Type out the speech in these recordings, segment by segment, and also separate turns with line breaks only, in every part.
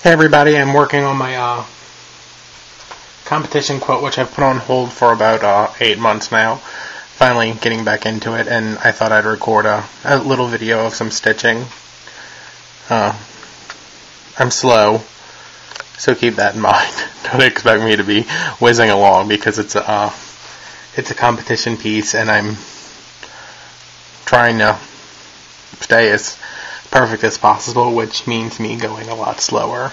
Hey everybody, I'm working on my competition quilt, which I've put on hold for about 8 months now. Finally getting back into it, and I thought I'd record a little video of some stitching. I'm slow, so keep that in mind. Don't expect me to be whizzing along because it's a competition piece, and I'm trying to stay as perfect as possible, which means me going a lot slower.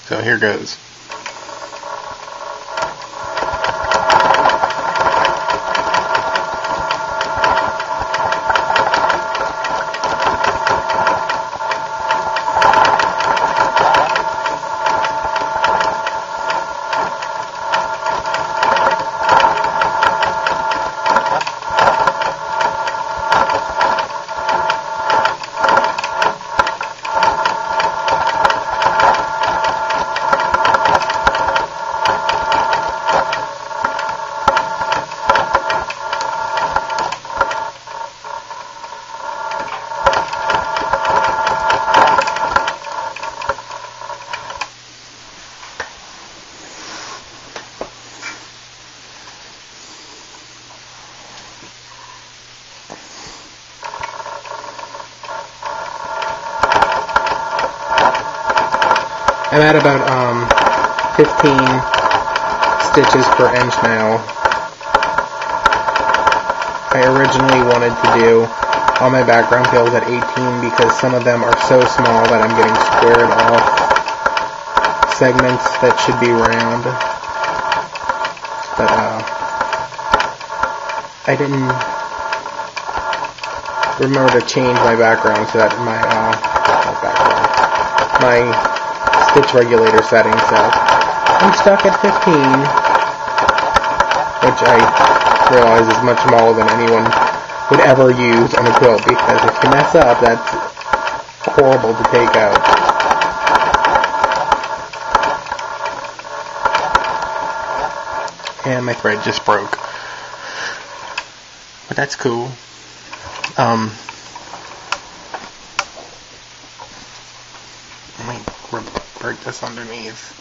So here goes. I'm at about 15 stitches per inch now. I originally wanted to do all my background fills at 18 because some of them are so small that I'm getting squared off segments that should be round. But I didn't remember to change my background so that my stitch regulator setting, so I'm stuck at 15, which I realize is much smaller than anyone would ever use on a quilt, because if you mess up, that's horrible to take out. And my thread just broke, but that's cool. Break this underneath.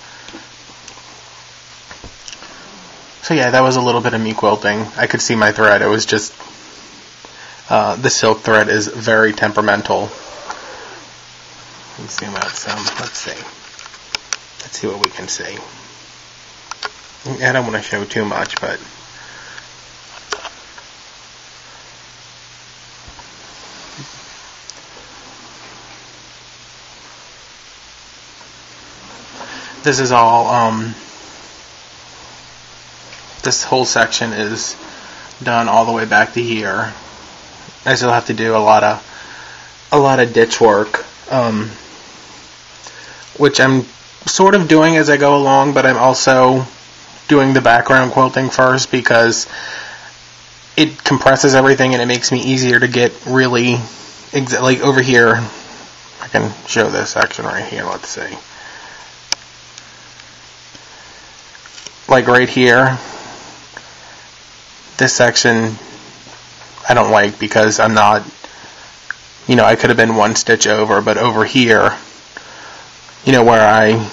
So yeah, that was a little bit of me quilting. I could see my thread. It was just the silk thread is very temperamental. Let's zoom out some. Let's see what we can see. I don't want to show too much, but this is all, this whole section is done all the way back to here. I still have to do a lot of ditch work, which I'm sort of doing as I go along, but I'm also doing the background quilting first because it compresses everything and it makes me easier to get really, like over here, I can show this section right here, let's see. Like right here, this section I don't like because I'm not, I could have been one stitch over, but over here, where I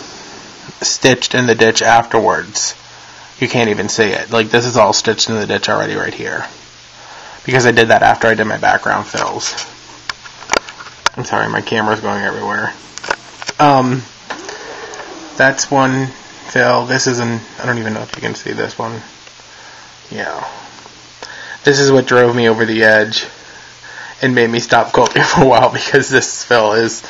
stitched in the ditch afterwards, you can't even see it. Like, this is all stitched in the ditch already right here, because I did that after I did my background fills. I'm sorry, my camera's going everywhere. That's one fill. This is I don't even know if you can see this one. Yeah. This is what drove me over the edge and made me stop quilting for a while, because this fill it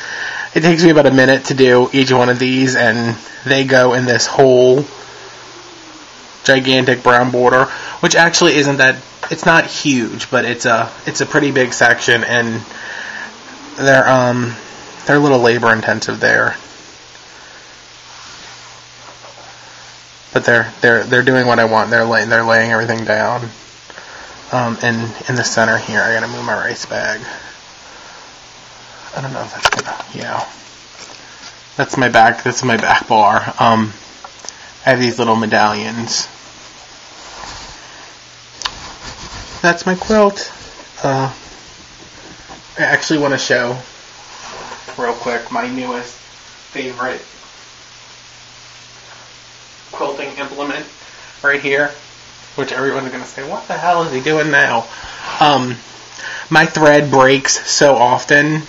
takes me about a minute to do each one of these, and they go in this whole gigantic brown border, which actually isn't that, it's not huge, but it's a pretty big section, and they're a little labor intensive there. But they're doing what I want. They're laying everything down. And in the center here, I gotta move my rice bag. I don't know if that's gonna. Yeah. That's my back. This is my back bar. I have these little medallions. That's my quilt. I actually want to show real quick my newest favorite quilting implement right here, which everyone's going to say, what the hell is he doing now? My thread breaks so often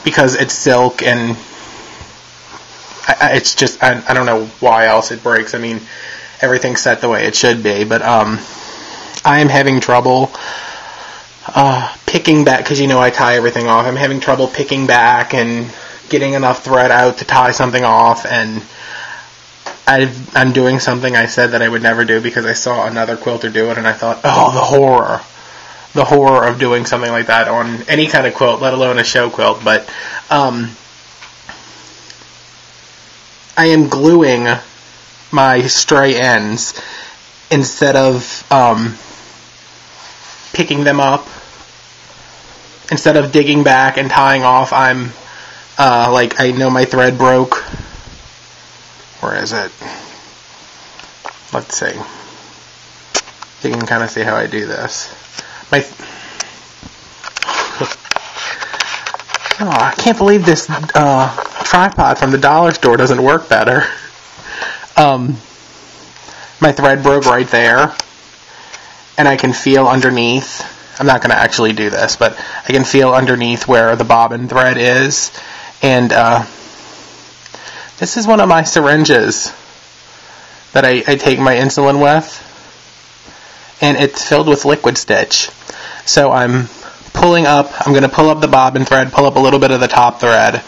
because it's silk, and it's just, I don't know why else it breaks. I mean, everything's set the way it should be, but I am having trouble picking back, because I tie everything off. I'm having trouble picking back and getting enough thread out to tie something off, and I'm doing something I said that I would never do because I saw another quilter do it, and I thought, oh, the horror of doing something like that on any kind of quilt, let alone a show quilt. But I am gluing my stray ends instead of picking them up. Instead of digging back and tying off, I'm I know my thread broke. Where is it? Let's see. You can kind of see how I do this. I can't believe this tripod from the dollar store doesn't work better. My thread broke right there, and I can feel underneath. I'm not going to actually do this, but I can feel underneath where the bobbin thread is, and this is one of my syringes that I take my insulin with, and it's filled with liquid stitch. So I'm going to pull up the bobbin thread, pull up a little bit of the top thread,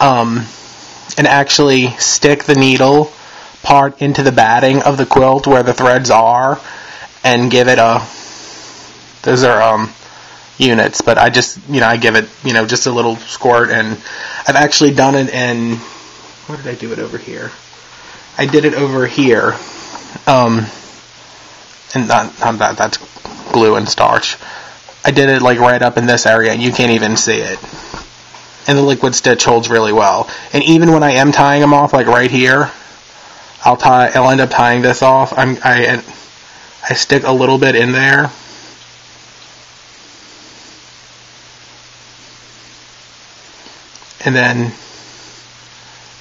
and actually stick the needle part into the batting of the quilt where the threads are, and give it those are units, but I just, I give it, just a little squirt, and I've actually done it in, where did I do it over here? I did it over here, and that's glue and starch. I did it like right up in this area, and you can't even see it. And the liquid stitch holds really well. And even when I am tying them off, like right here, I'll end up tying this off. I stick a little bit in there. And then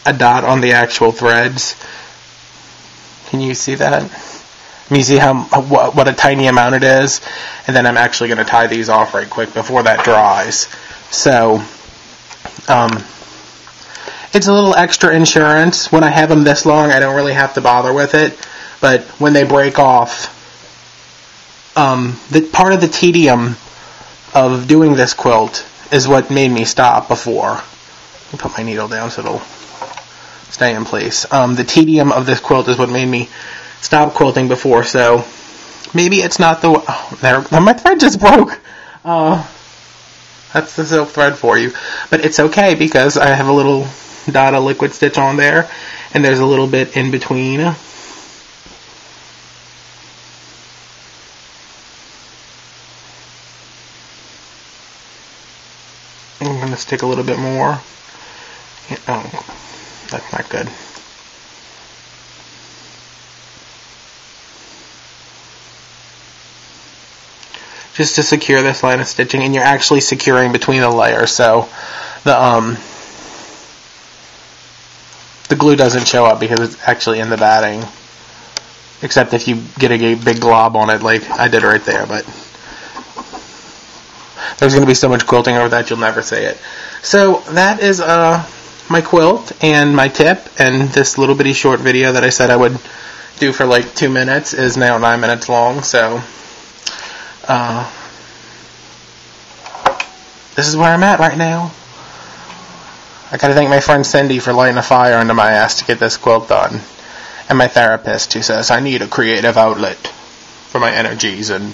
a dot on the actual threads. Can you see that? Can you see what a tiny amount it is? And then I'm actually going to tie these off right quick before that dries. So, it's a little extra insurance. When I have them this long, I don't really have to bother with it. But when they break off, the part of the tedium of doing this quilt is what made me stop before. Let me put my needle down so it'll stay in place. The tedium of this quilt is what made me stop quilting before, so maybe it's not the... Oh, there, my thread just broke. That's the silk thread for you. But it's okay because I have a little dot of liquid stitch on there, and there's a little bit in between. I'm going to stick a little bit more. Oh, that's not good. Just to secure this line of stitching, and you're actually securing between the layers, so the glue doesn't show up because it's actually in the batting, except if you get a big glob on it like I did right there. But there's going to be so much quilting over that you'll never see it. So that is my quilt and my tip, and this little bitty short video that I said I would do for like 2 minutes is now 9 minutes long. So this is where I'm at right now. I gotta thank my friend Cindy for lighting a fire under my ass to get this quilt done, and my therapist who says I need a creative outlet for my energies and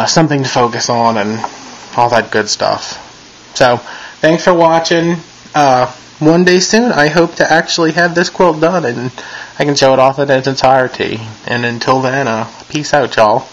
something to focus on and all that good stuff. So thanks for watching. One day soon I hope to actually have this quilt done and I can show it off in its entirety. And until then, peace out, y'all.